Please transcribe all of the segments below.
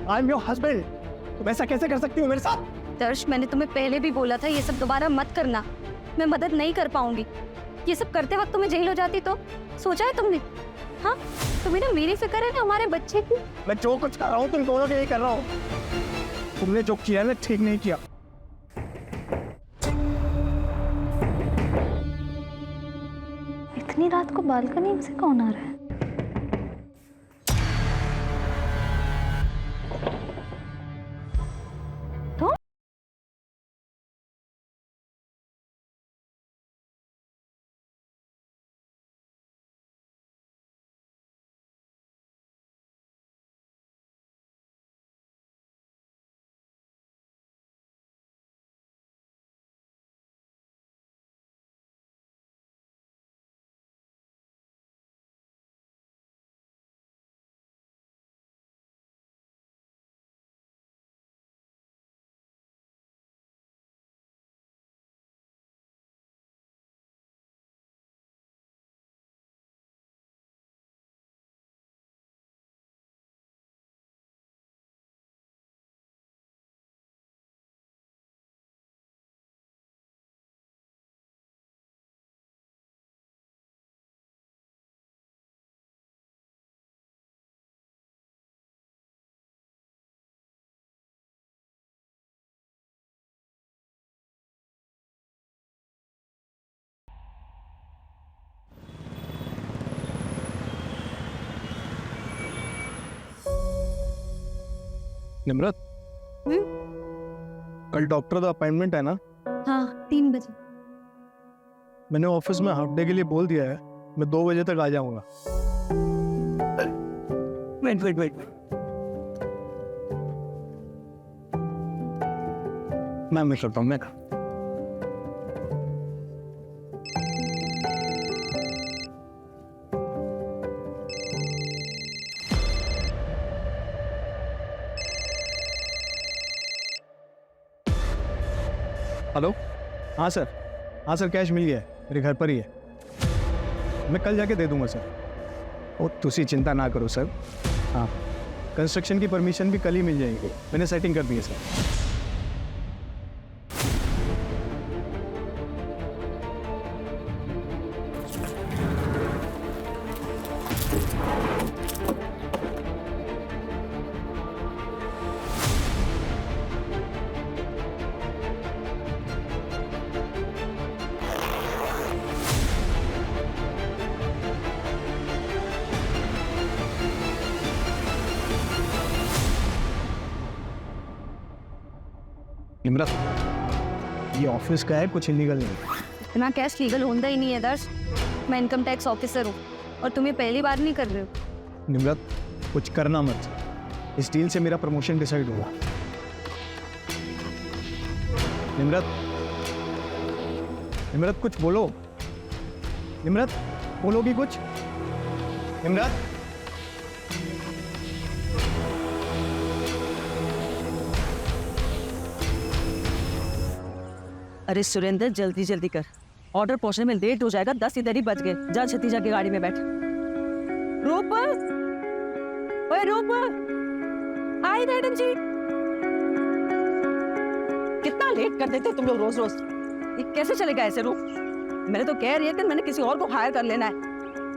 I am your husband. तुम ऐसा कैसे कर सकती हो मेरे साथ? दर्श, मैंने तुम्हें पहले भी बोला था ये सब दोबारा मत करना। मैं मदद नहीं कर पाऊंगी। ये सब करते वक्त तुम्हें जेल हो जाती तो सोचा है तुमने? हाँ, तुम्हें ना मेरी फिक्र है ना हमारे बच्चे की। मैं जो कुछ कर रहा हूँ तुम दोनों के लिए कर रहा हूँ। तुमने जो किया है ना ठीक नहीं किया। इतनी रात को बालकनी से कौन आ रहा है? तो निम्रत, कल डॉक्टर का अपॉइंटमेंट है ना? हाँ, 3 बजे। मैंने ऑफिस में हाफ डे के लिए बोल दिया है, मैं 2 बजे तक आ जाऊंगा। वेट। मैं करता हूँ। हेलो। हाँ सर कैश मिल गया है, मेरे घर पर ही है। मैं कल जाके दे दूंगा सर। ओ तुसी चिंता ना करो सर। हाँ, कंस्ट्रक्शन की परमिशन भी कल ही मिल जाएगी, मैंने सेटिंग कर दी है सर। निम्रत, ये ऑफिस का है, कुछ इलीगल नहीं। इतना कैश लीगल होता ही नहीं है दर्श। मैं इनकम टैक्स ऑफिसर हूँ और तुम ये पहली बार नहीं कर रहे हो। निम्रत, कुछ करना मत, इस डील से मेरा प्रमोशन डिसाइड हुआ। निम्रत कुछ बोलो। निम्रत बोलोगी कुछ? निम्रत। अरे सुरेंद्र, जल्दी जल्दी कर, ऑर्डर पहुंचने में लेट हो जाएगा। 10 इधर ही बज गए। जा छत्ती जाके गाड़ी में बैठ। रूप, ओए रूप, हाय मैडम जी। कितना लेट कर देते तुम लोग रोज रोज। ये कैसे चलेगा ऐसे रूप? मैंने तो कह रही है कि मैंने किसी और को हायर कर लेना है।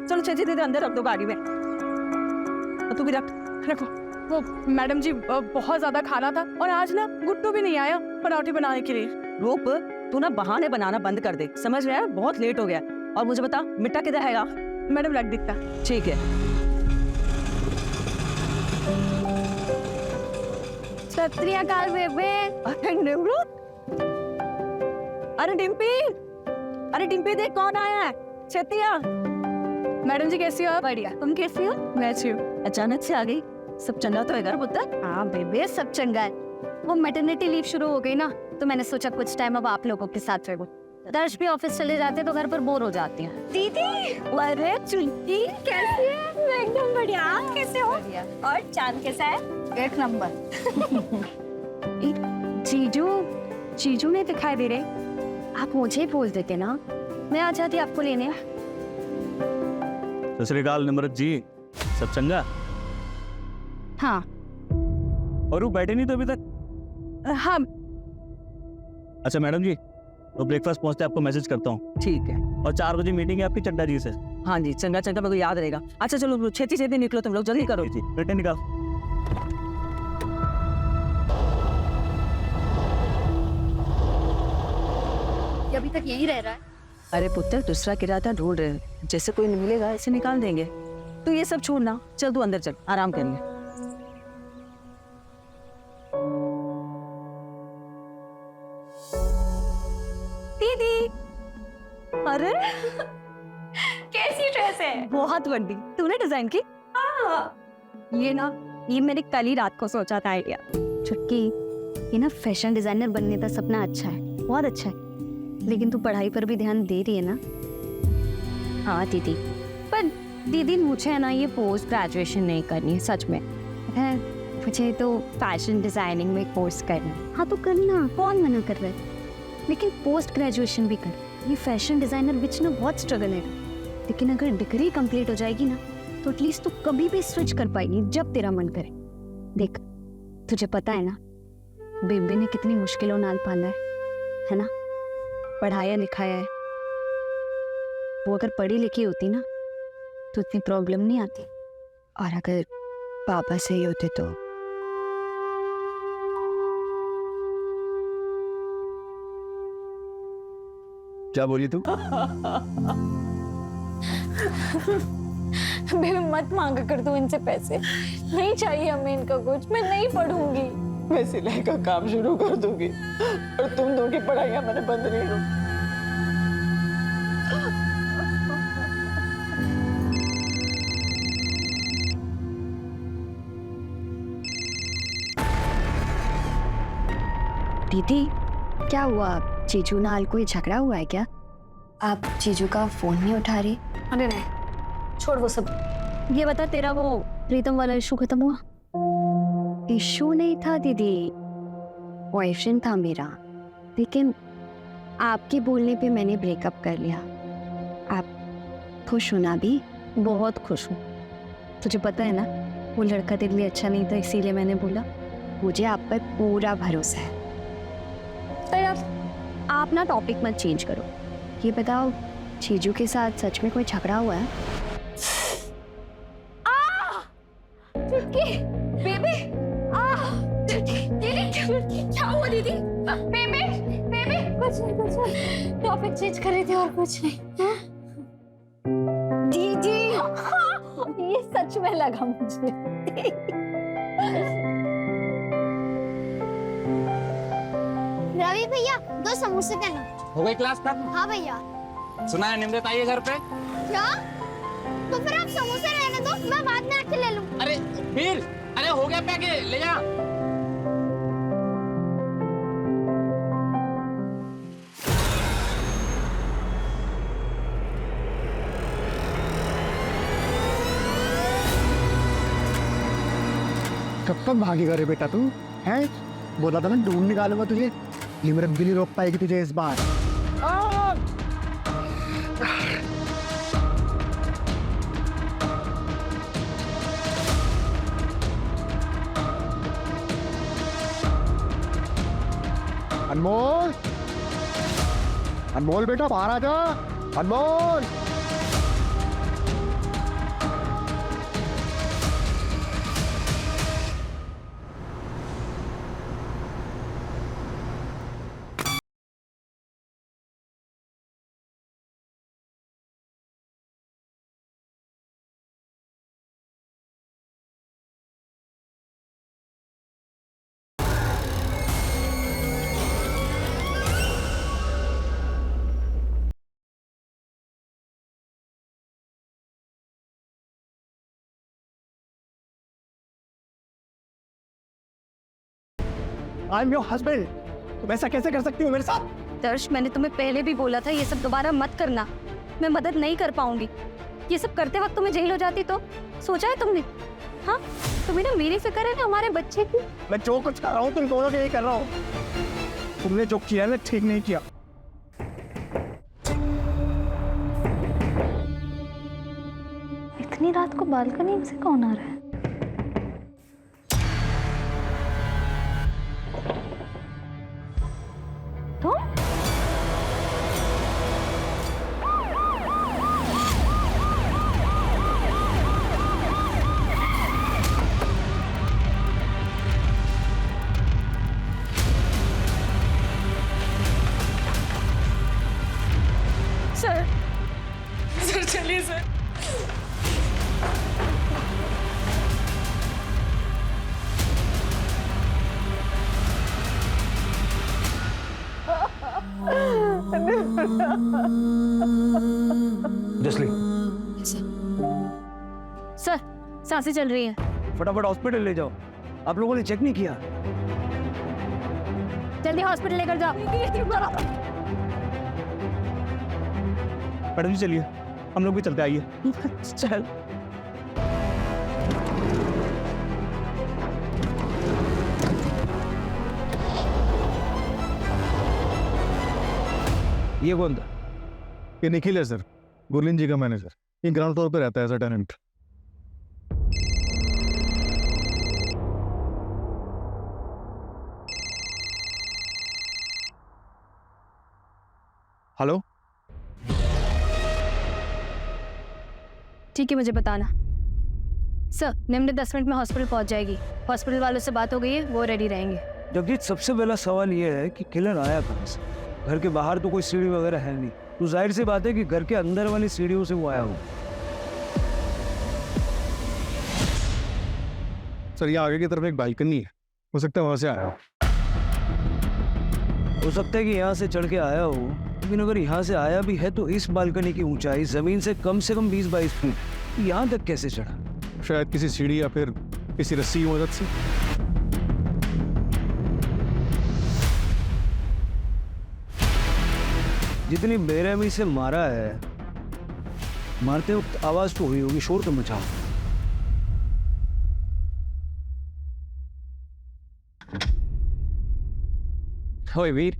चलो छत्ती दीदी अंदर रख दो गाड़ी में। और तू भी रखो। वो मैडम जी बहुत ज्यादा खाना था और आज ना गुट्टू भी नहीं आया पराठे बनाने के लिए। रूप, तू ना बहाने बनाना बंद कर दे, समझ रहा है? बहुत लेट हो गया। और मुझे बता, मिट्टा किधर हैगा? मैडम रख दिखता। ठीक है। सत श्री अकाल बेबे। अरे निम्रत, अरे डिम्पी देख कौन आया है। छतिया। मैडम जी कैसी हो आप? बढ़िया, तुम कैसी हो? मैं अच्छी हूँ। अचानक से आ गई, सब चंगा तो है घर पुत्र? हाँ बेबे, सब चंगा है। वो मैटरनिटी लीव शुरू हो गई ना, तो मैंने सोचा कुछ टाइम अब आप लोगों के साथ रहूं। दर्श भी ऑफिस चले जाते तो घर पर बोर हो जाती हैं। दीदी, अरे चुल्ली कैसी है? मैं एकदम बढ़िया। आप कैसे हो? और चांद कैसा है? 1 नंबर। जीजू नहीं दिखाई दे रहे। आप मुझे बोल देते ना, मैं आ जाती आपको लेने। सत श्री अकाल निम्रत जी, सब चंगा? हाँ, और वो बैठे नहीं तो अभी तक? हाँ अच्छा मैडम जी, तो ब्रेकफास्ट पहुंचते आपको मैसेज करता हूँ। ठीक है। और 4 बजे मीटिंग है आपकी चड्डा जी से। हाँ जी, चंगा चंगा, मेरे को याद रहेगा। अच्छा चलो छेती छेती निकलो, तुम लोग जल्दी करो। जी रिटर्न निकाल। ये अभी तक यही रह रहा है। अरे पुत्र, दूसरा किराया ढूंढ रहे हैं, जैसे कोई मिलेगा ऐसे निकाल देंगे। तो ये सब छोड़ना, चल तू अंदर चल, आराम कर ले। दीदी, अरे कैसी ड्रेस है? बहुत बड़ी, तूने डिजाइन की? ये मैंने कल ही रात को सोचा था आइडिया। छुटकी, ये ना फैशन डिजाइनर बनने का सपना अच्छा है, बहुत अच्छा है, लेकिन तू पढ़ाई पर भी ध्यान दे रही है ना? हाँ दीदी, पर दीदी मुझे ना ये पोस्ट ग्रेजुएशन नहीं करनी है, सच में है। मुझे तो फैशन डिजाइनिंग में कोर्स करना है। हाँ तो करना, कौन मना कर रहा है, लेकिन पोस्ट ग्रेजुएशन भी कर। ये फैशन डिजाइनर बिच ना बहुत स्ट्रगल है, लेकिन अगर डिग्री कंप्लीट हो जाएगी ना तो एटलीस्ट तू कभी भी स्विच कर पाएगी जब तेरा मन करे। देख, तुझे पता है ना बेबे ने कितनी मुश्किलों नाल पाला है ना? पढ़ाया लिखाया है। वो अगर पढ़ी लिखी होती ना तो इतनी प्रॉब्लम नहीं आती। और अगर पापा सही होते तो क्या बोली तू? बेबी मत मांगा कर तू इनसे पैसे, नहीं चाहिए हमें इनका कुछ। मैं नहीं पढ़ूंगी। मैं सिलाई का काम शुरू कर दूंगी और तुम दोनों की पढ़ाइयां मैंने बंद नहीं करूंगी। दीदी, क्या हुआ? जीजू नाल कोई झगड़ा हुआ है क्या? आप जीजू का फोन नहीं उठा रही? अरे नहीं, छोड़ वो सब। ये बता, तेरा वो प्रीतम वाला इशू खत्म हुआ? इशू नहीं था दीदी, बॉयफ्रेंड था मेरा, लेकिन आपके बोलने पे मैंने ब्रेकअप कर लिया। आप खुश हो ना? भी बहुत खुश हूँ। तुझे पता है ना, वो लड़का तेरे लिए अच्छा नहीं था, इसीलिए मैंने बोला। मुझे आप पर पूरा भरोसा है। पर आप ना टॉपिक मत चेंज करो। ये बताओ, जीजू के साथ सच में कोई झगड़ा हुआ है? चुटकी, बेबी, दीदी, क्या हुआ दीदी? बेबी, बेबी, कुछ नहीं, टॉपिक चेंज कर रहे थे और कुछ नहीं। दीदी, ये सच में लगा मुझे। रवि भैया, 2 समोसे देना। हो गई क्लास खत्म? हाँ भैया। सुना है निमरत आई है घर पे? क्या? तो फिर आप समोसे रहने दो, मैं बाद में आके ले लूँ। अरे वीर, अरे हो गया पैके, ले जा। कब तक भागेगा रे बेटा तू? हैं? बोला था ना ढूंढ निकालूंगा तुझे। लिमरत भी नहीं रोक पाएगी तुझे इस बार। अनमोल, अनमोल बेटा बाहर आ जा। अनमोल, आई एम योर हस्बैंड। तुम ऐसा कैसे कर सकती हो मेरे साथ? दर्श, मैंने तुम्हें पहले भी बोला था ये सब दोबारा मत करना। मैं मदद नहीं कर पाऊंगी। ये सब करते वक्त तुम्हें जेल हो जाती तो? सोचा है तुमने? हाँ, तुम्हें ना मेरी फिक्र है ना हमारे बच्चे की। मैं जो कुछ कर रहा हूँ तुम दोनों के लिए कर रहा हूँ। तुमने जो किया है ना ठीक नहीं किया। इतनी रात को बालकनी से कौन आ रहा है? जसली सर सांसें चल रही हैं। फटाफट हॉस्पिटल ले जाओ। आप लोगों ने चेक नहीं किया? जल्दी हॉस्पिटल लेकर जाओ। मैडम जी चलिए, हम लोग भी चलते, आइए। चल। ये कौन था? ये निखिल है सर, गुरलीन जी का मैनेजर। ये ग्राउंड फ्लोर पे रहता है एज अ टेनेंट। हेलो, ठीक है, मुझे बताना। सर निम्न 10 मिनट में हॉस्पिटल पहुंच जाएगी। हॉस्पिटल वालों से बात हो गई है, वो रेडी रहेंगे। जगजीत, सबसे पहला सवाल ये है कि किलर आया कहाँ से? घर के बाहर तो कोई सीढ़ी वगैरह है नहीं, तो जाहिर सी बात है कि घर के अंदर वाली सीढ़ियों से वो आया हो। सर ये आगे की तरफ एक बालकनी है, हो सकता है वहां से आया हो। हो सकता है कि यहाँ से चढ़ के आया हो, लेकिन अगर यहाँ से आया भी है तो इस बालकनी की ऊंचाई जमीन से कम 20-22 फीट, यहाँ तक कैसे चढ़ा? शायद किसी सीढ़ी या फिर किसी रस्सी की मदद से। जितनी बेरहमी से मारा है, मारते वक्त आवाज तो हुई होगी, शोर तो मचा होगा। ओए वीर,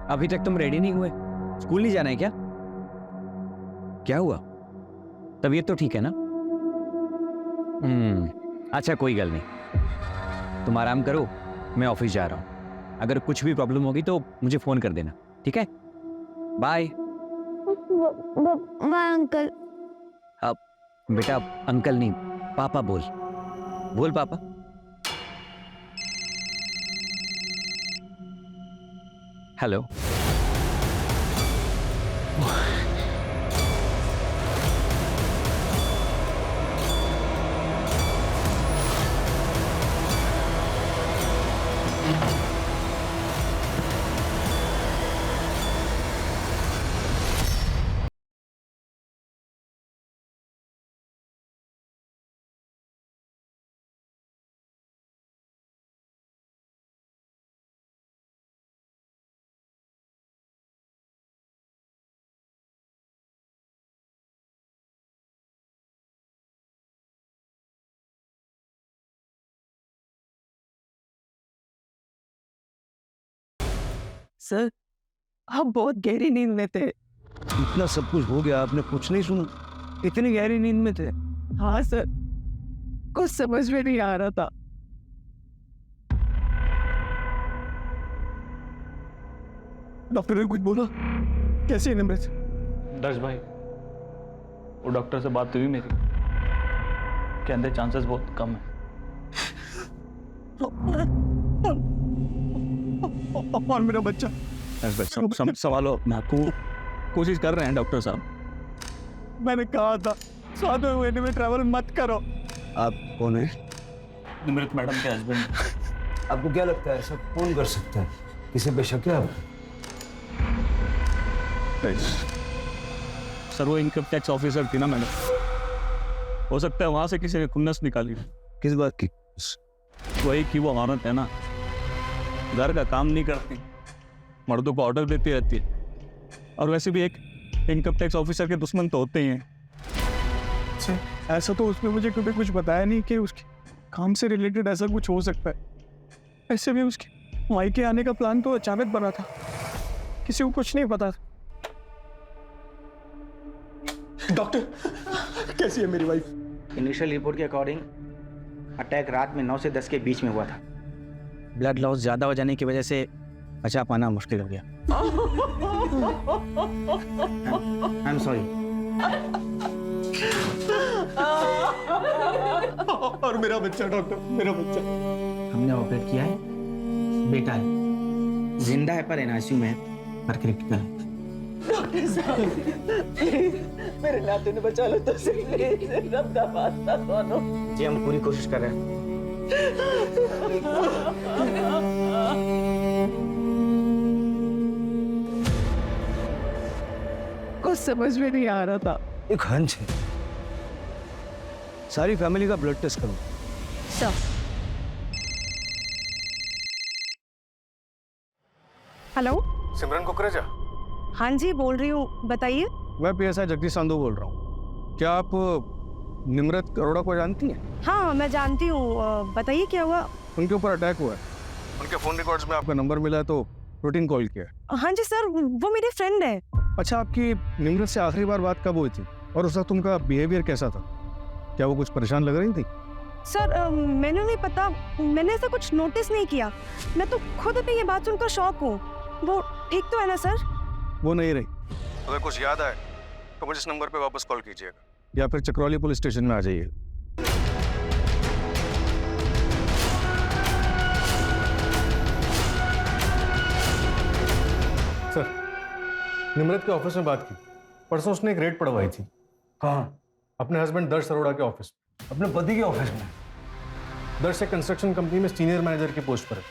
अभी तक तुम रेडी नहीं हुए? स्कूल नहीं जाना है क्या? क्या हुआ? तबीयत तो ठीक है ना? अच्छा कोई गल नहीं, तुम आराम करो, मैं ऑफिस जा रहा हूँ। अगर कुछ भी प्रॉब्लम होगी तो मुझे फोन कर देना, ठीक है? बाय। Bye uncle. अब बेटा अंकल नहीं, पापा बोल। बोल पापा। हेलो। सर आप बहुत गहरी नींद में थे। इतना सब कुछ हो गया, आपने कुछ नहीं सुना? इतनी गहरी नींद में थे? हाँ सर, कुछ समझ में नहीं आ रहा था। डॉक्टर ने कुछ बोला? कैसी है निमृत? दर्श भाई, वो डॉक्टर से बात हुई मेरी, कहते चांसेस बहुत कम है। और मेरा बच्चा? संभालो अपने आप को, कोशिश कर रहे हैं डॉक्टर साहब। मैंने कहा था 7वें महीने में ट्रैवल मत करो। आप कौन है? निमृत मैडम के हस्बैंड। आपको क्या लगता है ऐसा कौन कर सकता है? किसी पे शक है आप? सर वो इनकम टैक्स ऑफिसर थी ना मैडम, हो सकता है वहां से किसी ने खुन्नस निकाली। किस बात की? वही कि वो औरत है ना, घर का काम नहीं करती, मर्दों को ऑर्डर देती रहती है। और वैसे भी एक इनकम टैक्स ऑफिसर के दुश्मन तो होते ही हैं। ऐसा तो उसने मुझे कभी कुछ बताया नहीं कि उसके काम से रिलेटेड ऐसा कुछ हो सकता है। ऐसे भी उसके मायके आने का प्लान तो अचानक बना था, किसी को कुछ नहीं पता। डॉक्टर, कैसी है मेरी वाइफ? इनिशियल रिपोर्ट के अकॉर्डिंग अटैक रात में 9 से 10 के बीच में हुआ था। ब्लड लॉस ज़्यादा हो जाने की वजह से बचा पाना मुश्किल हो गया। I am sorry. और मेरा बच्चा डॉक्टर, मेरा बच्चा? हमने ऑपरेट किया है, बेटा है, जिंदा है पर एनआईसीयू में है, पर क्रिटिकल है। डॉक्टर साहब प्लीज मेरे नाते ने बचा लो तो सही, प्लीज रब्दा वास्ता दोनों। जी हम पूरी कोशिश कर रहे हैं। को समझ में नहीं आ रहा था। एक हंच है, सारी फैमिली का ब्लड टेस्ट करो। सर हेलो, सिमरन कुकरेजा, हाँ जी बोल रही हूँ, बताइए। मैं PSI जगदीश संधू बोल रहा हूँ। क्या आप निम्रत अरोड़ा को जानती हैं? हाँ मैं जानती हूँ, बताइए क्या हुआ। उनके ऊपर अटैक हुआ है। उनके फ़ोन रिकॉर्ड्स में आपका नंबर मिला तो रूटीन कॉल किया। हाँ जी सर, वो मेरी फ्रेंड है। अच्छा, आपकी निम्रत से आखिरी बार बात कब हुई थी और उस वक्त उनका बिहेवियर कैसा था? क्या वो कुछ परेशान लग रही थी? सर मैंने नहीं पता, मैंने ऐसा कुछ नोटिस नहीं किया। मैं तो खुद भी ये बात सुनकर शॉक हूँ। वो ठीक तो है ना सर? वो नहीं रही। अगर कुछ याद आए तो मुझे इस नंबर पे वापस कॉल कीजिएगा या फिर चक्रौली पुलिस स्टेशन में आ जाइए। सर, निम्रत के ऑफिस में बात की। परसों उसने एक रेड पड़वाई थी। कहाँ? अपने हस्बैंड दर्श अरोड़ा के ऑफिस। अपने पति के ऑफिस में? दर्श एक कंस्ट्रक्शन कंपनी में सीनियर मैनेजर की पोस्ट पर है।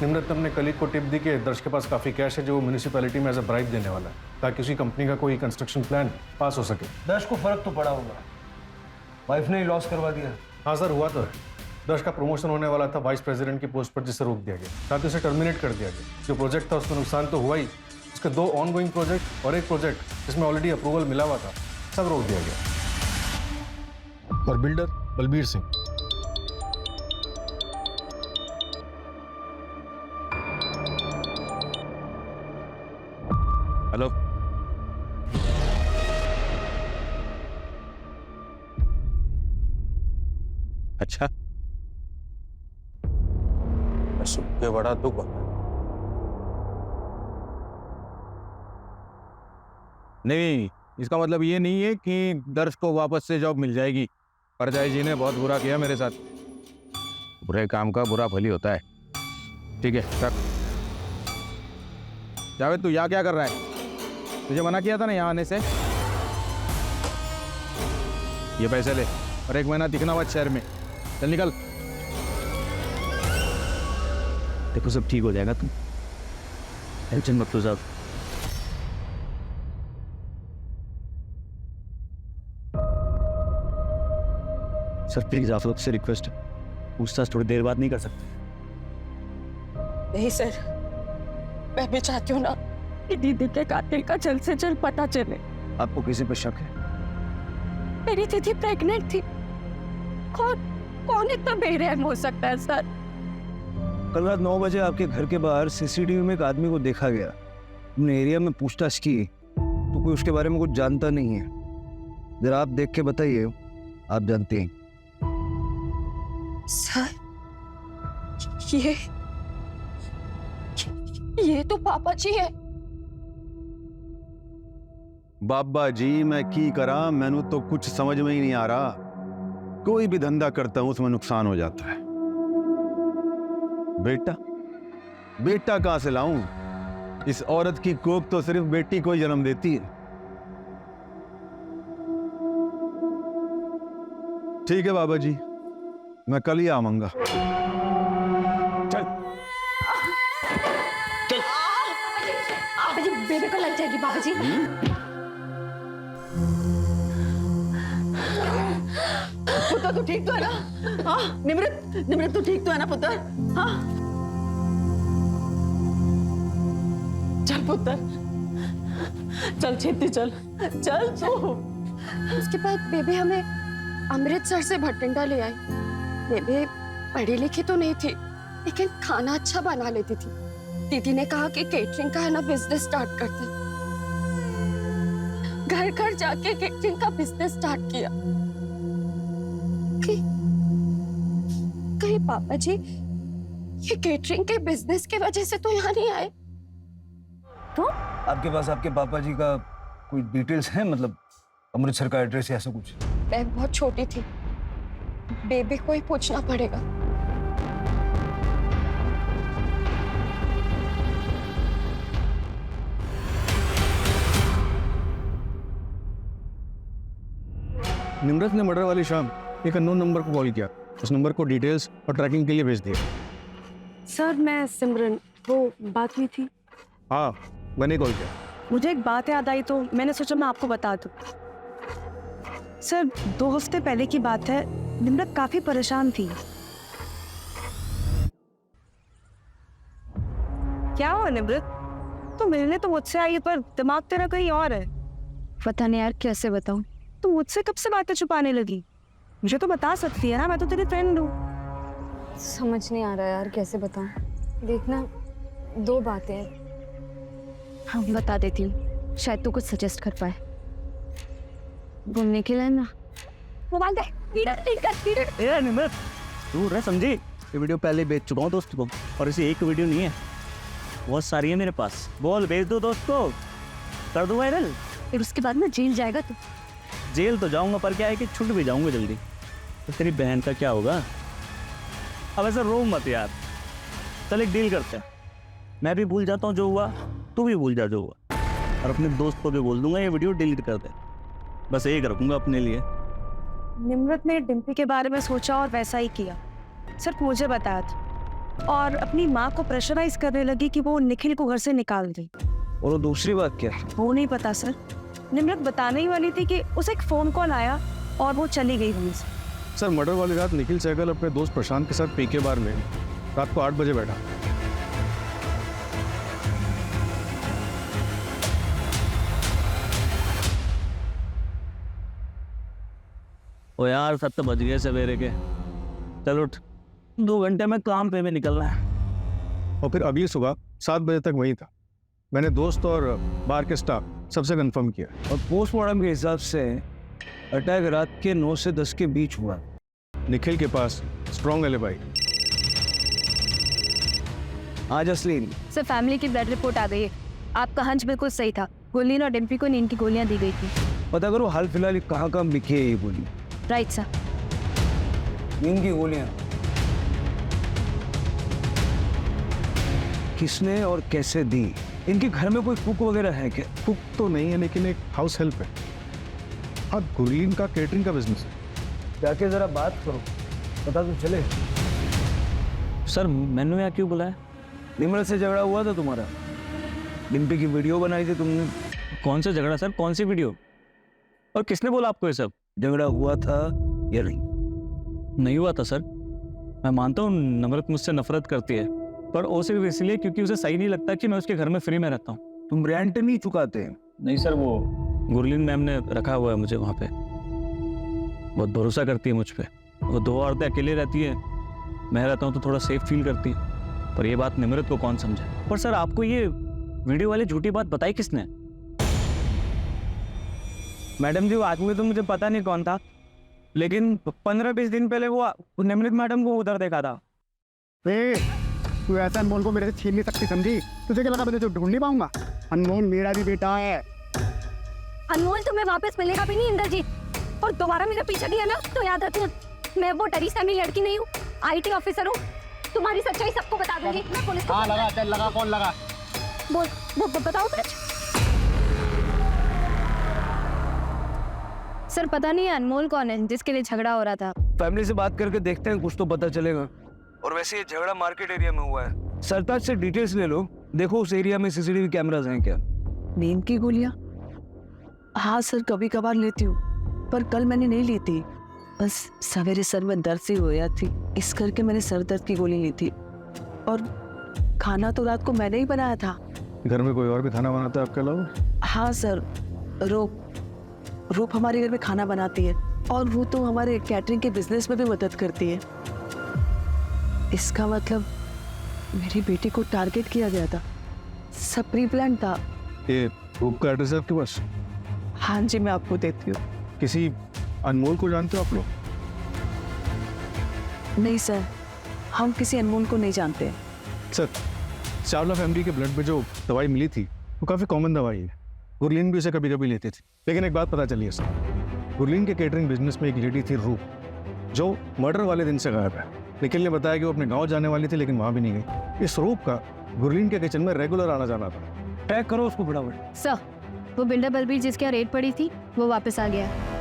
निम्रत ने अपने कलीग को टिप दी कि दर्श के पास काफ़ी कैश है जो वो म्यूनिसिपैलिटी में एज अ ब्राइब देने वाला है ताकि उसी कंपनी का कोई कंस्ट्रक्शन प्लान पास हो सके। दर्श को फर्क तो पड़ा होगा, वाइफ ने ही लॉस करवा दिया। हाँ सर, हुआ तो है। दर्श का प्रमोशन होने वाला था वाइस प्रेसिडेंट की पोस्ट पर, जिसे रोक दिया गया, साथ ही उसे टर्मिनेट कर दिया गया। जो प्रोजेक्ट था उसमें नुकसान तो हुआ ही, उसके 2 ऑनगोइंग प्रोजेक्ट और एक प्रोजेक्ट जिसमें ऑलरेडी अप्रूवल मिला हुआ था, सब रोक दिया गया। और बिल्डर बलबीर सिंह। हेलो, अच्छा, सुन के बड़ा दुख हुआ। नहीं, इसका मतलब ये नहीं है कि दर्श को वापस से जॉब मिल जाएगी। परजाई जी ने बहुत बुरा किया मेरे साथ। बुरे काम का बुरा फल ही होता है। ठीक है, रख। जावेद, तू यहाँ क्या कर रहा है? तुझे मना किया था ना यहाँ आने से। ये पैसे ले और 1 महीना दिखना मत शहर में। चल निकल। देखो सब ठीक हो जाएगा, तुम टेंशन मत लो साहब। सर प्लीज आप लोग से रिक्वेस्ट है, पूछताछ थोड़ी देर बाद नहीं कर सकते? नहीं सर, मैं भी चाहती हूँ ना कि दीदी के कातिल का जल्द से जल्द पता चले। आपको किसी पर शक है? मेरी दीदी प्रेग्नेंट थी। कौन इतना बेरहम हो सकता है सर? कल रात 9 बजे आपके घर के बाहर CCTV में एक आदमी को देखा गया। हमने एरिया में पूछताछ की तो कोई उसके बारे में कुछ जानता नहीं है। जरा आप देख के बताइए, आप जानते हैं। सर ये तो पापा जी है। बाबा जी, मैं की करा, मैनू तो कुछ समझ में ही नहीं आ रहा। कोई भी धंधा करता हूं उसमें नुकसान हो जाता है। बेटा कहां से लाऊं? इस औरत की कोख तो सिर्फ बेटी को ही जन्म देती है। ठीक है बाबा जी, मैं कल ही आऊंगा। बाबा जी, बेबी को लग जाएगी बाबा जी। पुत्र तू ठीक तो है ना? हाँ निमृत तू ठीक तो है ना पुत्र? हाँ चल पुत्र, चल छेती चल तू। उसके बाद बेबी हमें अमृतसर से भटिंडा ले आई। बेबी पढ़ी लिखी तो नहीं थी, लेकिन खाना अच्छा बना लेती थी। दीदी ने कहा कि केटरिंग का है ना बिजनेस स्टार्ट करते। घर घर जाके केटरिंग का बिजनेस स्टार्ट किया। कहीं पापा जी ये केटरिंग के बिजनेस की वजह से तो यहाँ नहीं आए? तो आपके पास आपके पापा जी का कोई डिटेल्स है, मतलब अमृतसर का एड्रेस या ऐसा कुछ? मैं बहुत छोटी थी, बेबी को ही पूछना पड़ेगा। निम्रत ने मर्डर वाली शाम एक अननोन नंबर को कॉल किया। उस नंबर को डिटेल्स और ट्रैकिंग के लिए भेज दिया। सर मैं सिमरन, वो बात हुई थी। हाँ, मैंने कॉल किया। मुझे एक बात याद आई तो मैंने सोचा मैं आपको बता दूं। सर 2 हफ्ते पहले की बात है, निम्रत काफी परेशान थी। क्या हुआ निम्रत? तो मिलने तो मुझसे आई पर दिमाग तेरा कहीं और है। पता नहीं यार कैसे बताऊं। तो मुझसे कब से बातें छुपाने लगी? मुझे तो बता सकती है ना, मैं तो तेरी फ्रेंड हूँ। समझ नहीं आ रहा यार कैसे बताऊं। देखना 2 बातें हैं। हाँ बता देती हूँ, शायद तू कुछ सजेस्ट कर पाए। घूमने के लिए ना मोबाइल दे। निम्रत तू रह समझी, ये वीडियो पहले बेच चुका हूँ दोस्त को, और इसे एक वीडियो नहीं है, बहुत सारी है मेरे पास। बोल भेज दो दोस्त को, कर दो वायरल। फिर उसके बाद ना जेल जाएगा तू। जेल तो जाऊंगा, पर क्या है कि छूट भी जाऊंगा जल्दी। तो तेरी बहन का क्या होगा? अब ऐसा रो मत यार, चल एक डील करते हैं। मैं भी भूल जाता हूँ जो हुआ, तू भी भूल जा जो हुआ, और अपने दोस्त को भी बोल दूंगा ये वीडियो डिलीट कर दे। बस एक रखूंगा अपने लिए। निम्रत ने डिम्पी के बारे में सोचा और वैसा ही किया। सिर्फ मुझे बताया था, और अपनी माँ को प्रेशराइज करने लगी कि वो निखिल को घर से निकाल दे। और वो दूसरी बात क्या? वो नहीं पता सर। निम्रत बताने ही वाली थी कि उसे एक फोन कॉल आया और वो चली गई वहीं से। सर मर्डर वाली रात निखिल सहगल अपने दोस्त प्रशांत के साथ पीके बार में रात को 8 बजे बैठा। ओ यार 7 बज गए सवेरे के, चल उठ, 2 घंटे में काम पे भी निकलना है। और फिर अगली सुबह 7 बजे तक वहीं था। मैंने दोस्त और बार के स्टाफ सबसे कंफर्म किया। और पोस्टमार्टम के हिसाब से अटैक रात के 9 से 10 के बीच हुआ। निखिल के पास स्ट्रॉन्ग एलिबाई। हाँ जसलीन, सर फैमिली की ब्लड रिपोर्ट आ गई है। आपका हंच बिल्कुल सही था। गुरलीन और डिम्पी को नींद की गोलियां दी गई थी। पता करो हाल फिलहाल कहाँ कहाँ बिकी है ये गोली। Right sir. नींद की गोलियां किसने और कैसे दी? इनके घर में कोई कुक वगैरह है क्या? कुक तो नहीं है, लेकिन एक हाउस हेल्प है। हाँ गुरलीन का केटरिंग का बिजनेस है। जाके जरा बात करो, पता तो चले। सर मैंने यहाँ क्यों बुलाया? निम्रत से झगड़ा हुआ था तुम्हारा, डिम्पी की वीडियो बनाई थी तुमने। कौन सा झगड़ा सर, कौन सी वीडियो, और किसने बोला आपको ये सब? झगड़ा हुआ था या नहीं? नहीं हुआ था सर। मैं मानता हूँ नम्रत मुझसे नफरत करती है, पर वो सिर्फ इसलिए क्योंकि उसे सही नहीं लगता कि मैं उसके घर में फ्री में रहता हूँ। तुम रेंट नहीं चुकाते? नहीं सर, वो गुरलीन मैम ने रखा हुआ है मुझे वहाँ पे, बहुत भरोसा करती है मुझ पे। वो 2 औरतें अकेले रहती है, मैं रहता हूँ तो थोड़ा सेफ फील करती है, पर ये बात निम्रत को कौन समझे। पर सर आपको ये वीडियो वाली झूठी बात बताई किसने? मैडम जी वो आदमी तो मुझे पता नहीं कौन था, लेकिन 15-20 दिन पहले वो निम्रत मैडम को उधर देखा था। तू ऐसा अनमोल को मेरे से छीन नहीं सकती, समझी? तुझे क्या लगा मैं तुझे ढूंढ नहीं पाऊंगा? अनमोल मेरा भी बेटा है। अनमोल तुम्हें वापस मिलेगा भी नहीं इंद्रजीत, और दोबारा मेरा पीछा किया ना तो याद रखना, मैं वो डरी सहमी लड़की नहीं हूँ, IT ऑफिसर हूँ। तुम्हारी सच्चाई सबको बता दूंगी। मैं पुलिस को लगा, चल लगा, कौन लगा? बोल वो बताओ सच। सर पता नहीं है अनमोल कौन है जिसके लिए झगड़ा हो रहा था। फैमिली से बात करके देखते हैं, कुछ तो पता चलेगा। और वैसे ये झगड़ा मार्केट एरिया में हुआ है। सरताज से डिटेल्स ले लो, देखो उस एरिया में CCTV कैमरास हैं क्या? नींद की गोलियां? हाँ सर, कभी कभार लेती हूँ, पर कल मैंने नहीं ली थी। बस सवेरे सर में दर्द सी हो गया थी, इस करके मैंने सर दर्द की गोली ली थी। और खाना तो रात को मैंने ही बनाया था। घर में कोई और भी खाना बनाता है आपके अलावा? हाँ सर, रूप हमारे घर में खाना बनाती है, और वो तो हमारे कैटरिंग के बिजनेस में भी मदद करती है। इसका मतलब मेरी बेटी को टारगेट किया गया था, सब प्री प्लान था। ये रूप का एड्रेस है आपके पास? हाँ जी, मैं आपको देती हूँ। किसी अनमोल को जानते हो आप लोग? नहीं सर, हम किसी अनमोल को नहीं जानते। सर चावला फैमिली के ब्लड में जो दवाई मिली थी वो काफ़ी कॉमन दवाई है। गुरलीन भी उसे कभी कभी लेती थी। लेकिन एक बात पता चली है सर, गुरलीन के केटरिंग बिजनेस में एक लेडी थी रूप, जो मर्डर वाले दिन से गायब है। निखिल ने बताया कि वो अपने गांव जाने वाली थी, लेकिन वहां भी नहीं गई। इस रूप का गुरलीन के किचन में रेगुलर आना जाना था। ट्रैक करो उसको फटाफट। सर वो बिल्डर बलबीर जिसके यहाँ रेड पड़ी थी वो वापस आ गया है।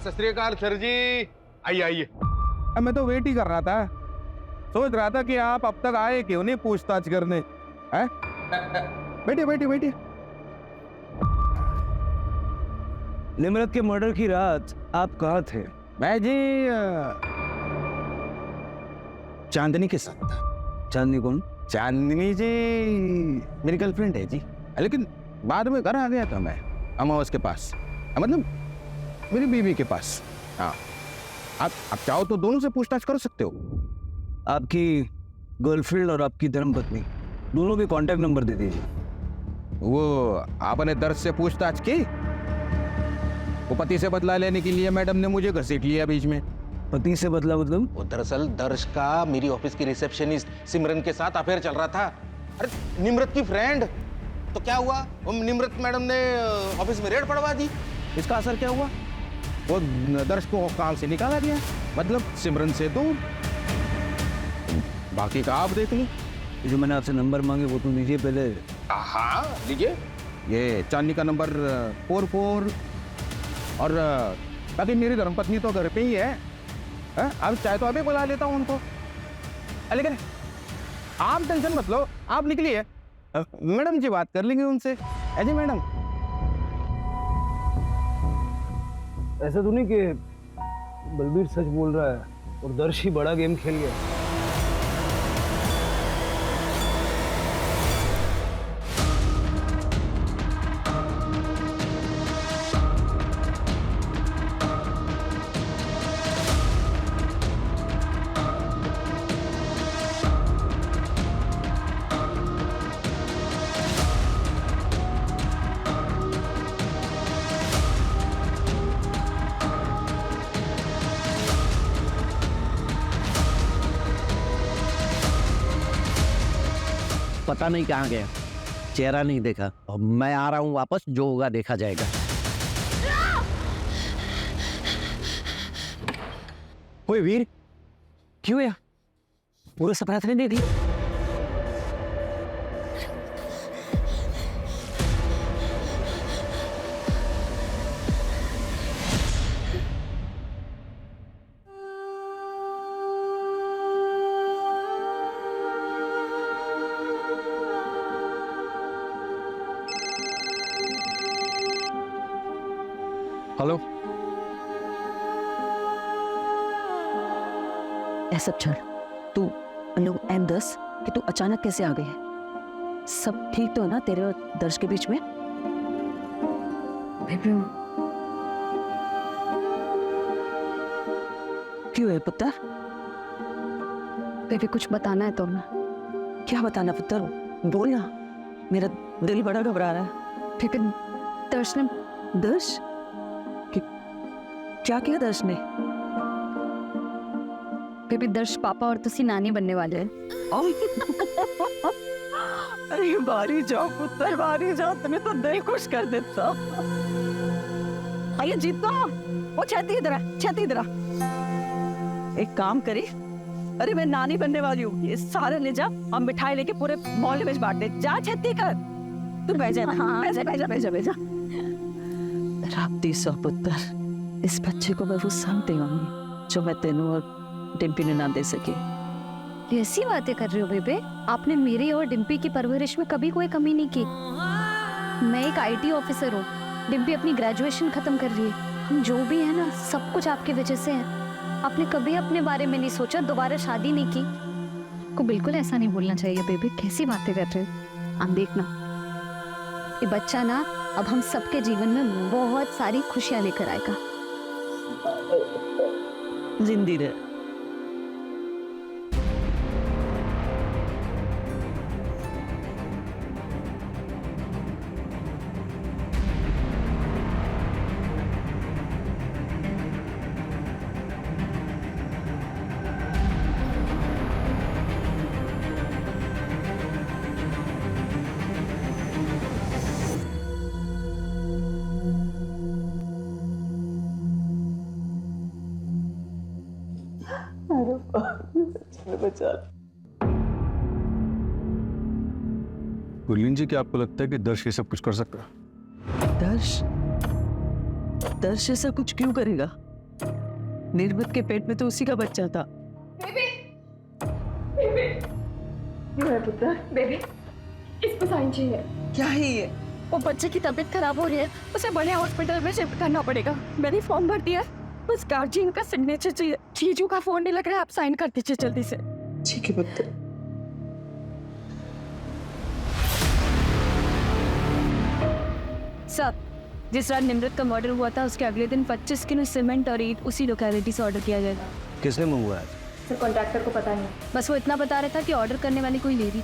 सत श्री अकाल सर जी। आइए आइए। अब मैं तो वेट ही कर रहा था, सोच रहा था कि आप अब तक आए क्यों नहीं पूछताछ करने। हैं? बैठिए बैठिए बैठिए। निम्रत के मर्डर की रात आप कहाँ थे? मैं जी चांदनी के साथ था। चांदनी कौन? चांदनी जी मेरी गर्लफ्रेंड है जी, लेकिन बाद में घर आ गया था मैं अमावस के पास, मतलब मेरी बीवी के पास। हाँ, आप चाहो तो दोनों से पूछताछ कर सकते हो। आपकी गर्लफ्रेंड और आपकी धर्मपत्नी दोनों के कांटेक्ट नंबर दे दीजिए। वो आपने दर्श से पूछताछ की? वो पति से बदला लेने के लिए मैडम ने मुझे घसीट लिया बीच में। पति से बदला मतलब? वो दरअसल दर्श का मेरी ऑफिस की रिसेप्शनिस्ट सिमरन के साथ अफेयर चल रहा था। अरे निम्रत की फ्रेंड, तो क्या हुआ, वो निम्रत मैडम ने ऑफिस में रेड पड़वा दी। इसका असर क्या हुआ, वो दर्श को काम से निकाला गया, मतलब सिमरन से दूर। बाकी का आप देख लो। जो मैंने आपसे नंबर मांगे वो तो लीजिए पहले। हाँ लीजिए, ये चांदनी का नंबर 44। और बाकी मेरी धर्मपत्नी तो घर पे ही है। अब चाहे तो अभी बुला लेता हूँ उनको, लेकिन आप टेंशन मत लो, आप निकलिए, मैडम जी बात कर लेंगे उनसे। अजय मैडम, ऐसा तो नहीं कि बलबीर सच बोल रहा है और दर्श ही बड़ा गेम खेल गया? पता नहीं कहाँ गया, चेहरा नहीं देखा। अब मैं आ रहा हूँ वापस, जो होगा देखा जाएगा। ओए वीर, क्यों है? पूरे सपना तो नहीं देखी? हेलो। ऐसा छोड़, तू लोग M10 कि तू अचानक कैसे आ गई है? सब ठीक तो है ना तेरे और दर्श के बीच में? क्यों है पुत्र? बेबी कुछ बताना है तुम्हें। क्या बताना पुत्र, बोल ना, मेरा दिल बड़ा घबरा रहा है। बेबी दर्श ने दर्श? क्या किया दर्श ने? बेबी दर्श पापा और तुसी नानी बनने वाले हैं। अरे बारी जाओ पुत्र, बारी जाओ, तुम्हें तो दिल खुश कर देता। आइए जीतो, वो छेती इधर, छेती इधर। एक काम करी, अरे मैं नानी बनने वाली हूँ, ये सारे ले जा और मिठाई लेके पूरे मोहल्ले में बांट दे। जा छेती कर, तू बह जा। हाँ, बह जा। राप्ती सौ पुत्र, इस बच्चे को मैं वो सब देंगी जो मैं तेनू और डिम्पी ने ना दे सके। ऐसी बातें कर रहे हो बेबे? आपने मेरी और डिम्पी की परवरिश में कभी कोई कमी नहीं की। मैं एक IT ऑफिसर हूँ, डिम्पी अपनी ग्रेजुएशन खत्म कर रही है। हम जो भी है ना, सब कुछ आपकी वजह से है। आपने कभी अपने बारे में नहीं सोचा, दोबारा शादी नहीं की। को बिल्कुल ऐसा नहीं बोलना चाहिए बेबी, कैसी बातें कर रहे हो? आप देखना, ये बच्चा ना अब हम सबके जीवन में बहुत सारी खुशियां लेकर आएगा। जिंदी रहे। गुरलीन जी, क्या आपको लगता है कि दर्श ये सब कुछ कर सकता है? दर्श ऐसा कुछ क्यों करेगा? निर्मित के पेट में तो उसी का बच्चा था। बेबी इसको साइन चाहिए। क्या है ये? वो बच्चे की तबीयत खराब हो रही है, उसे बड़े हॉस्पिटल में शिफ्ट करना पड़ेगा। मैंने फॉर्म भर दिया है, बस गार्जियन का सिग्नेचर चाहिए। जीजू का फोन नहीं लग रहा है, आप साइन कर दीजिए जल्दी से। ठीक है पुत्र। सर, जिस रात निमृत का मर्डर हुआ था उसके अगले दिन 25 किलो सीमेंट और ईंट उसी लोकेलिटी से ऑर्डर किया जाएगा। किसने मंगवाया? सर कॉन्ट्रैक्टर को पता नहीं, बस वो इतना बता रहा था कि ऑर्डर करने वाली कोई लेडी।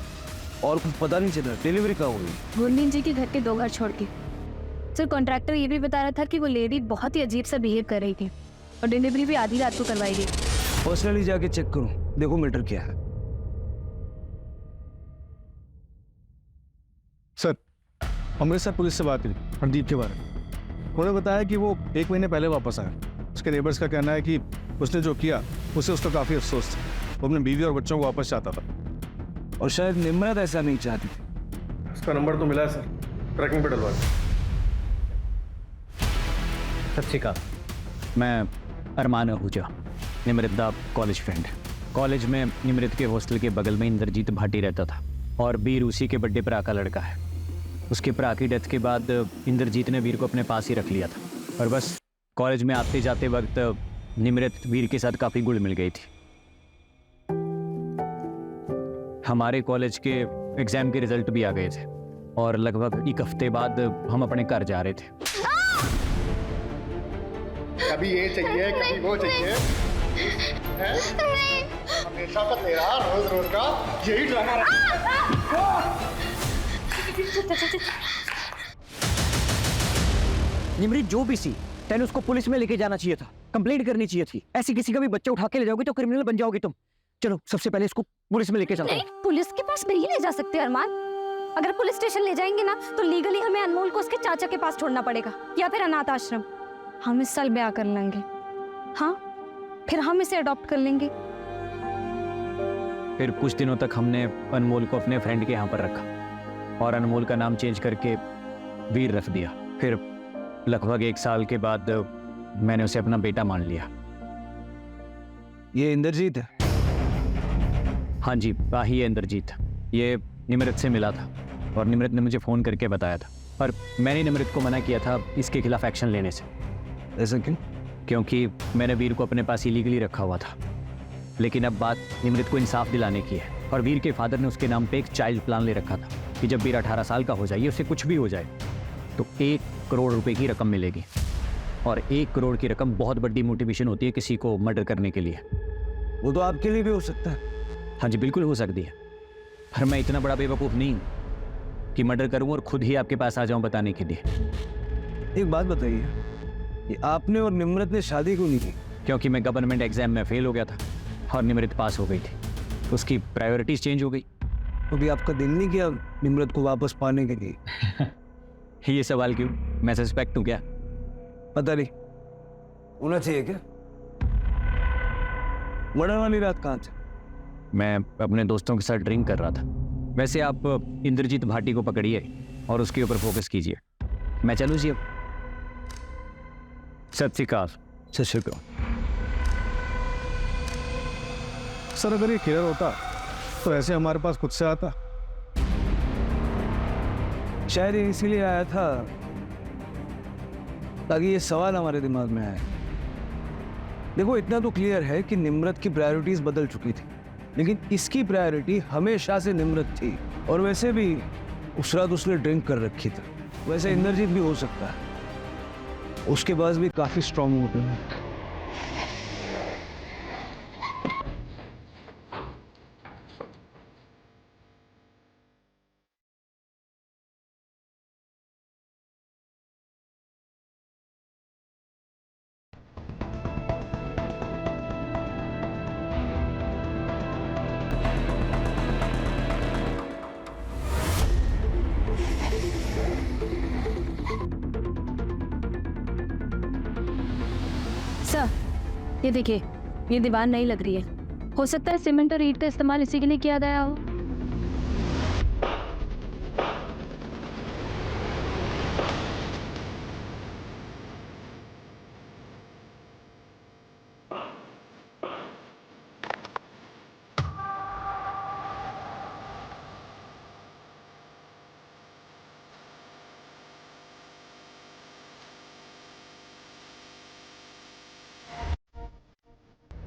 और कुछ पता नहीं चला? डिलीवरी कहाँ हुई? गुरमीत जी के घर के 2 घर छोड़ के। सर कॉन्ट्रैक्टर ये भी बता रहा था कि वो लेडी बहुत ही अजीब सा बिहेव कर रही थी और डिलीवरी भी आधी रात को करवाई गई। पर्सनली जाके चेक करो, देखो मैटर क्या है। सर अमृतसर पुलिस से बात हुई हरदीप के बारे में। उन्होंने बताया कि वो 1 महीने पहले वापस आया। उसके नेबर्स का कहना है कि उसने जो किया उसे उसका काफ़ी अफसोस था। वो अपने बीवी और बच्चों को वापस चाहता था और शायद निम्रत ऐसा नहीं चाहती थी। उसका नंबर तो मिला है सर, ट्रैकिंग पे डलवा। सत श्री अकाल, मैं अरमान आहूजा, निमृत दा कॉलेज फ्रेंड। कॉलेज में निमृत के हॉस्टल के बगल में इंद्रजीत भाटी रहता था और वीर उसी के बर्थडे भरा का लड़का है। उसके भरा की डेथ के बाद इंद्रजीत ने वीर को अपने पास ही रख लिया था और बस कॉलेज में आते जाते वक्त निमृत वीर के साथ काफ़ी घुल मिल गई थी। हमारे कॉलेज के एग्ज़ाम के रिजल्ट भी आ गए थे और लगभग 1 हफ्ते बाद हम अपने घर जा रहे थे। कभी ये चाहिए कभी वो चाहिए, हमेशा का तेरा रोज रोज का यही ड्रामा निमृत जो भी सी, तेने उसको पुलिस में लेके जाना चाहिए था, कंप्लेंट करनी चाहिए थी। ऐसी किसी का भी बच्चा उठा के ले जाओगे तो क्रिमिनल बन जाओगे तुम। चलो सबसे पहले इसको पुलिस में लेके चलते हैं। पुलिस के पास नहीं ले जा सकते अरमान। अगर पुलिस स्टेशन ले जाएंगे ना तो लीगली हमें अनमोल को उसके चाचा के पास छोड़ना पड़ेगा या फिर अनाथ आश्रम। हम इस साल ब्याह कर लेंगे, हाँ, फिर हम इसे अडॉप्ट कर लेंगे। फिर कुछ दिनों तक हमने अनमोल को अपने फ्रेंड के यहाँ पर रखा और अनमोल का नाम चेंज करके वीर रख दिया। फिर लगभग 1 साल के बाद मैंने उसे अपना बेटा मान लिया। ये इंद्रजीत है? हाँ जी, ही है इंद्रजीत। ये निमृत से मिला था और निमृत ने मुझे फ़ोन करके बताया था, पर मैंने निमृत को मना किया था इसके खिलाफ एक्शन लेने से। ऐसा क्यों? क्योंकि मैंने वीर को अपने पास इलीगली रखा हुआ था। लेकिन अब बात निमृत को इंसाफ दिलाने की है और वीर के फादर ने उसके नाम पे एक चाइल्ड प्लान ले रखा था कि जब वीर 18 साल का हो जाए, उसे कुछ भी हो जाए तो 1 करोड़ रुपए की रकम मिलेगी। और 1 करोड़ की रकम बहुत बड़ी मोटिवेशन होती है किसी को मर्डर करने के लिए। वो तो आपके लिए भी हो सकता है। हाँ जी, बिल्कुल हो सकती है, पर मैं इतना बड़ा बेवकूफ़ नहीं हूँ कि मर्डर करूँ और खुद ही आपके पास आ जाऊँ बताने के लिए। एक बात बताइए, ये आपने और निमृत ने शादी क्यों नहीं की? क्योंकि मैं गवर्नमेंट एग्जाम में फेल हो गया था और निमृत पास हो गई थी। उसकी प्रायोरिटीज चेंज हो गई। तो भी आपका दिल नहीं किया निमृत को वापस पाने के लिए? ये सवाल क्यों? मैं सस्पेक्ट हूँ क्या? पता नहीं, होना चाहिए क्या? मर्डर वाली रात कहाँ थे? मैं अपने दोस्तों के साथ ड्रिंक कर रहा था। वैसे आप इंद्रजीत भाटी को पकड़िए और उसके ऊपर फोकस कीजिए। मैं चलूँ जी अब? सत श्री अकाल। सत श्री अकाल। सर अगर ये क्लियर होता तो ऐसे हमारे पास खुद से आता। शायद ये इसीलिए आया था ताकि ये सवाल हमारे दिमाग में आए। देखो, इतना तो क्लियर है कि निमृत की प्रायोरिटीज बदल चुकी थी, लेकिन इसकी प्रायोरिटी हमेशा से निमृत थी। और वैसे भी उस रात उसने ड्रिंक कर रखी थी। वैसे इंद्रजीत भी हो सकता है, उसके पास भी काफी स्ट्रॉन्ग मोटिव है। सर ये देखिए, ये दीवार नई लग रही है। हो सकता है सीमेंट और ईंट का इस्तेमाल इसी के लिए किया गया हो।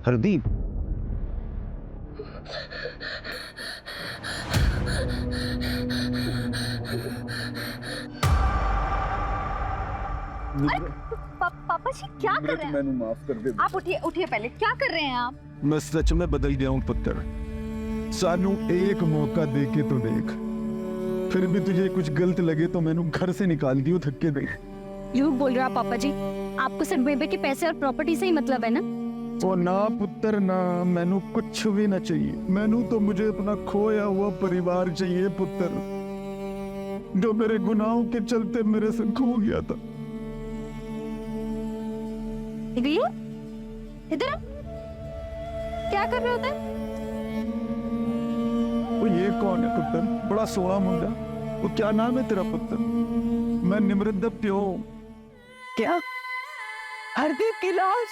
हरदीप, पापा जी क्या कर रहे हैं? मैंने माफ कर दे। आप उठिए उठिए, पहले क्या कर रहे हैं आप? मैं सच में बदल गया हूँ पुत्र। सानू एक मौका दे के तो देख, फिर भी तुझे कुछ गलत लगे तो मैंने घर से निकाल दियो धक्के दे। झूठ बोल रहा पापा जी, आपको सिर्फ बेबे के पैसे और प्रॉपर्टी से ही मतलब है ना? ओ ना पुत्र ना, मैनू कुछ भी ना चाहिए। मैनू तो मुझे अपना खोया हुआ परिवार चाहिए पुत्र, जो मेरे गुनाहों के चलते मेरे से खो गया था। भैया इधर आ। क्या कर रहे होते हैं? वो ये कौन है पुत्र? बड़ा सोना मुंडा। वो क्या नाम है तेरा पुत्र? मैं निमृत दा प्यो। क्या? हरदीप की लाश?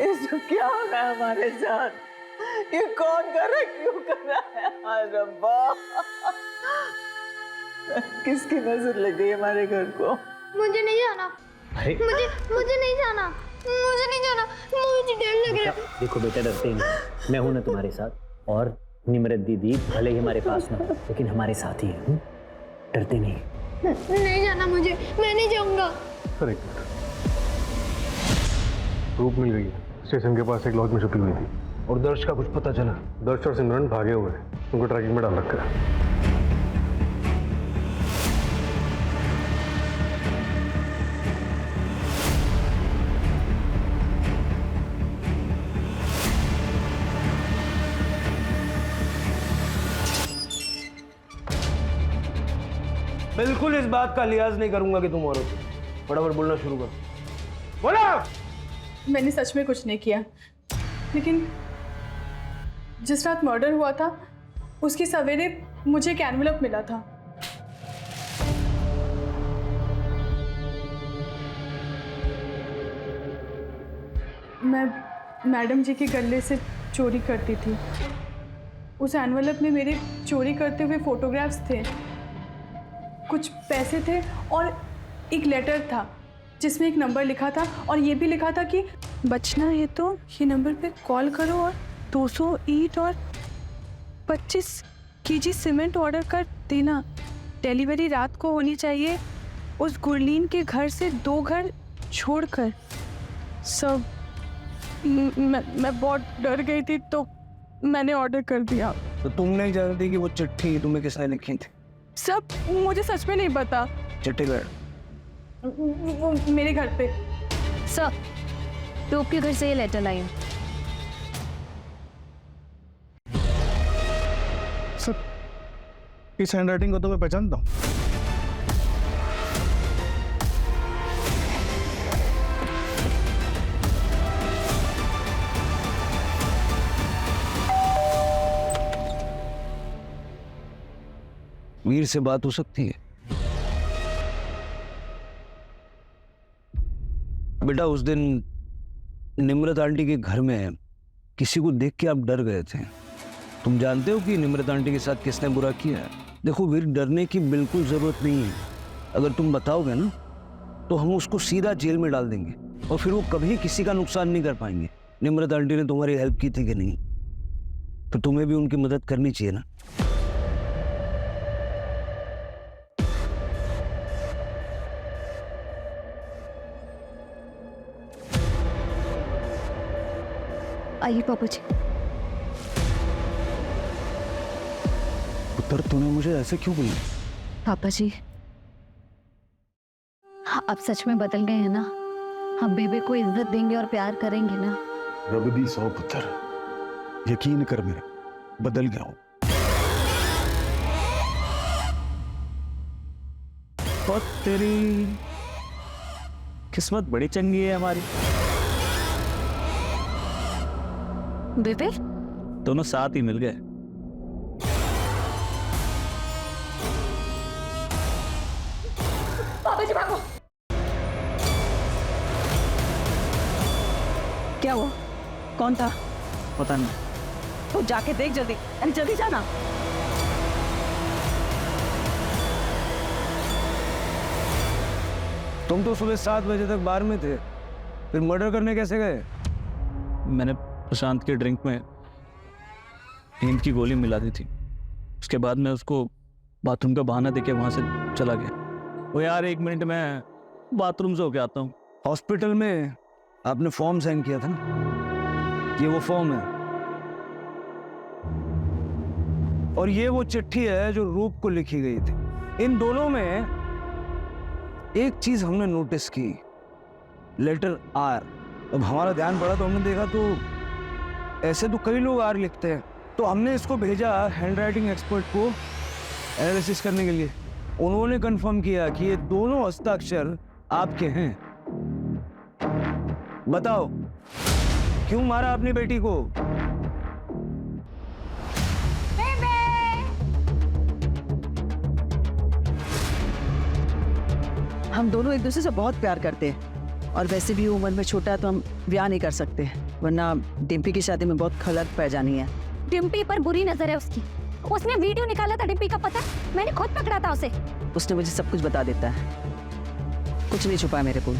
इसको क्या हो रहा है हमारे साथ? ये कौन कर रहा है, क्यों कर रहा है? हाय रब्बा, किसकी नजर लग गई हमारे घर को? मुझे नहीं जाना। मुझे नहीं जाना। मुझे नहीं जाना। मुझे डर लग रहा है। देखो बेटा, डरते नहीं, मैं हूं ना तुम्हारे साथ। और निमृत दीदी भले ही हमारे पास ना हो, लेकिन हमारे साथ ही है। डरते नहीं। नहीं जाना मुझे, मैं नहीं जाऊंगा। रूप मिल गई, स्टेशन के पास एक लॉज में छुपी हुई थी। और दर्श का कुछ पता चला? दर्श और सिमरन भागे हुए हैं, उनको ट्रैकिंग में डाल रखा है। बिल्कुल इस बात का लिहाज नहीं करूंगा कि तुम औरत हो। फटाफट बोलना शुरू करो। बोला। मैंने सच में कुछ नहीं किया, लेकिन जिस रात मर्डर हुआ था उसकी सवेरे मुझे एक एनवेलप मिला था। मैं मैडम जी के गले से चोरी करती थी। उस एनवेलप में मेरे चोरी करते हुए फोटोग्राफ्स थे, कुछ पैसे थे और एक लेटर था जिसमें एक नंबर लिखा था और ये भी लिखा था कि बचना है तो ये नंबर पे कॉल करो और 200 ईंट और 25 केजी सीमेंट ऑर्डर कर देना। डिलीवरी रात को होनी चाहिए, उस गुरलीन के घर से 2 घर छोड़कर। सब मैं बहुत डर गई थी तो मैंने ऑर्डर कर दिया। तो तुम नहीं जानती कि वो चिट्ठी तुम्हें किसने लिखी थी? सब मुझे सच में नहीं पता। चिट्ठी कर वो मेरे घर पे। सर, तो आपके घर से ये लेटर लाई हूँ। सर, इस हैंडराइटिंग को तो मैं पहचानता हूँ। वीर से बात हो सकती है? बेटा, उस दिन निमृत आंटी के घर में किसी को देख के आप डर गए थे। तुम जानते हो कि निमृत आंटी के साथ किसने बुरा किया है? देखो वीर, डरने की बिल्कुल जरूरत नहीं है। अगर तुम बताओगे ना तो हम उसको सीधा जेल में डाल देंगे और फिर वो कभी किसी का नुकसान नहीं कर पाएंगे। निमृत आंटी ने तुम्हारी हेल्प की थी कि नहीं? तो तुम्हें भी उनकी मदद करनी चाहिए ना। आइए पापा जी। पुत्र, तूने मुझे ऐसे क्यों बोला? पापा जी, आप सच में बदल गए हैं ना? हम बेबे को इज्जत देंगे और प्यार करेंगे ना? रब दी सौ पुत्र, यकीन कर मेरे, बदल गया हूं। और तेरी किस्मत बड़ी चंगी है हमारी। बेबे दोनों साथ ही मिल गए। पापा जी भागो। क्या हुआ? कौन था? पता नहीं। तो जाके देख जल्दी, अरे जल्दी जाना। तुम तो सुबह 7 बजे तक बार में थे, फिर मर्डर करने कैसे गए? मैंने प्रशांत के ड्रिंक में नींद की गोली मिला दी थी। उसके बाद मैं उसको बाथरूम का बहाना देके वहां से चला गया। वो यार 1 मिनट में बाथरूम से होके आता हूँ। हॉस्पिटल में आपने फॉर्म साइन किया था ना, ये वो फॉर्म है और ये वो चिट्ठी है जो रूप को लिखी गई थी। इन दोनों में एक चीज हमने नोटिस की, लेटर आर। अब हमारा ध्यान पड़ा तो हमने देखा तो ऐसे तो कई लोग आर लिखते हैं, तो हमने इसको भेजा हैंड राइटिंग एक्सपर्ट को एनालिसिस करने के लिए। उन्होंने कंफर्म किया कि ये दोनों हस्ताक्षर आपके हैं। बताओ क्यों मारा अपनी बेटी को? हम दोनों एक दूसरे से बहुत प्यार करते हैं और वैसे भी उम्र में छोटा है तो हम ब्याह नहीं कर सकते, वरना डिम्पी की शादी में बहुत खलक पै जानी है। डिम्पी पर बुरी नजर है उसकी। उसने वीडियो निकाला था डिम्पी का, पता है? मैंने खुद पकड़ा था उसे। उसने मुझे सब कुछ बता देता है, कुछ नहीं छुपा मेरे को।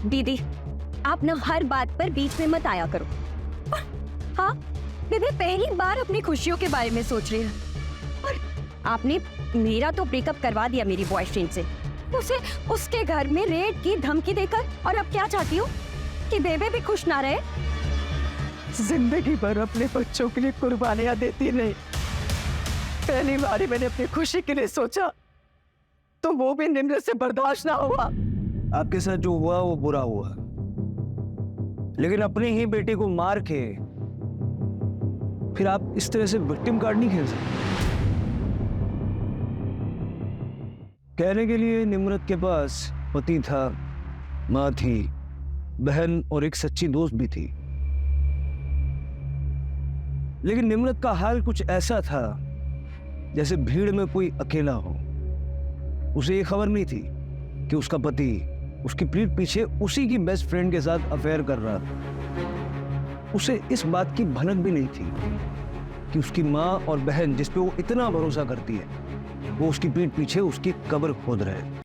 दीदी आप ना हर बात पर बीच में मत आया करो। हाँ दीदी पहली बार अपनी खुशियों के बारे में सोच रही है और आपने मेरा तो ब्रेकअप करवा दिया मेरी बॉयफ्रेंड से, उसे उसके घर में रेड की धमकी देकर। और अब क्या चाहती हो कि बेबे भी खुश ना रहे? जिंदगी भर अपने बच्चों के लिए कुर्बानियां देती रही, पहली बार मैंने अपनी खुशी के लिए सोचा तो वो भी निम्रत से बर्दाश्त ना हुआ। आपके साथ जो हुआ वो बुरा हुआ, लेकिन अपनी ही बेटे को मार के फिर आप इस तरह से विक्टिम कार्ड नहीं खेल सकते। कहने के लिए निम्रत के पास पति था, माँ थी, बहन और एक सच्ची दोस्त भी थी, लेकिन निम्रत का हाल कुछ ऐसा था जैसे भीड़ में कोई अकेला हो। उसे ये खबर नहीं थी कि उसका पति उसकी पीठ पीछे उसी की बेस्ट फ्रेंड के साथ अफेयर कर रहा था। उसे इस बात की भनक भी नहीं थी कि उसकी माँ और बहन जिस पे वो इतना भरोसा करती है, वो उसकी पीठ पीछे उसकी कब्र खोद रहे।